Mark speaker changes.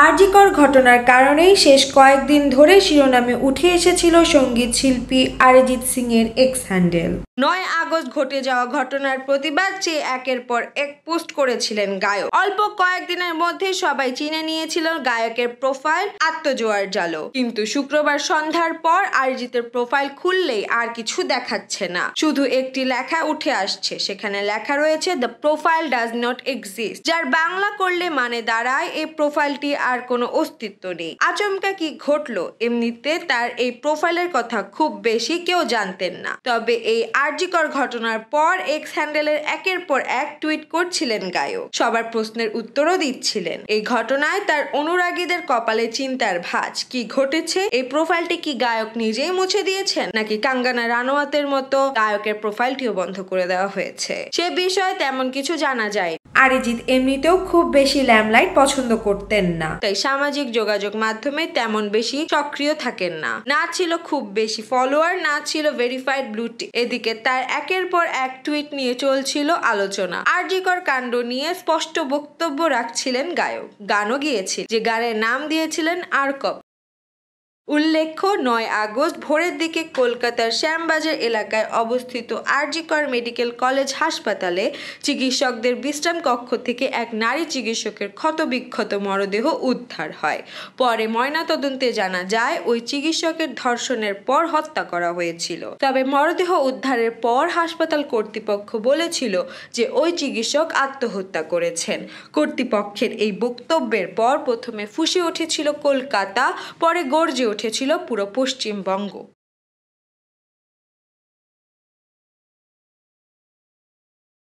Speaker 1: আরজিকর ঘটনার কারণেই শেষ কয়েকদিন ধরে শিরোনামে উঠে এসেছিল সঙ্গীত শিল্পী অরিজিৎ সিং এর এক্স হ্যান্ডেল। 9 আগস্ট ঘটে যাওয়া ঘটনার প্রতিবাদ চেয়ে একের পর এক পোস্ট করেছিলেন গায়ক। অল্প কয়েকদিনের মধ্যে সবাই চিনে নিয়েছিল গায়কের প্রোফাইল আত্মজোয়ার জালো। কিন্তু শুক্রবার সন্ধ্যার পর অরিজিতের প্রোফাইল খুললেই আর কিছু দেখাচ্ছে না, শুধু একটি লেখা উঠে আসছে। সেখানে লেখা রয়েছে the profile does not exist, যার বাংলা করলে মানে দাঁড়ায় এই প্রোফাইলটি আর কোনো অস্তিত্ব নেই। আচমকা কি ঘটলো? এমনিতে তার এই প্রোফাইলের কথা খুব বেশি কেউ জানতেন না, তবে এই আরজিকর ঘটনার পর এক্স হ্যান্ডেলের একের পর এক টুইট করছিলেন গায়ক। সবার প্রশ্নের উত্তরও দিচ্ছিলেন। এই ঘটনায় তার অনুরাগীদের কপালে চিন্তার ভাঁজ। কি ঘটেছে? এই প্রোফাইলটি কি গায়ক নিজেই মুছে দিয়েছেন, নাকি কাঙ্গানা রানাওয়াতের মতো গায়কের প্রোফাইলটিও বন্ধ করে দেওয়া হয়েছে? সে বিষয়ে তেমন কিছু জানা যায়। অরিজিৎ এমনিতেও খুব বেশি ল্যামলাইট পছন্দ করতেন না, তাই সামাজিক যোগাযোগ মাধ্যমে তেমন বেশি সক্রিয় থাকেন না। না ছিল খুব বেশি ফলোয়ার, না ছিল ভেরিফাইড ব্লু টিক। এদিকে তার একের পর এক টুইট নিয়ে চলছিল আলোচনা। আরজিকর কাণ্ড নিয়ে স্পষ্ট বক্তব্য রাখছিলেন গায়ক, গানও গিয়েছিল, যে গানের নাম দিয়েছিলেন আরকব। উল্লেখ্য, 9 আগস্ট ভোরের দিকে কলকাতার শ্যামবাজার এলাকায় অবস্থিত আরজিকর মেডিকেল কলেজ হাসপাতালে চিকিৎসকদের বিশ্রাম কক্ষ থেকে এক নারী চিকিৎসকের ক্ষতবিক্ষত মরদেহ উদ্ধার হয়। পরে ময়নাতদন্তে জানা যায় ওই চিকিৎসকের ধর্ষণের পর হত্যা করা হয়েছিল। তবে মরদেহ উদ্ধারের পর হাসপাতাল কর্তৃপক্ষ বলেছিল যে ওই চিকিৎসক আত্মহত্যা করেছেন। কর্তৃপক্ষের এই বক্তব্যের পর প্রথমে ফুঁসে উঠেছিল কলকাতা, পরে গর্জে উঠেছিল পুরো পশ্চিমবঙ্গ।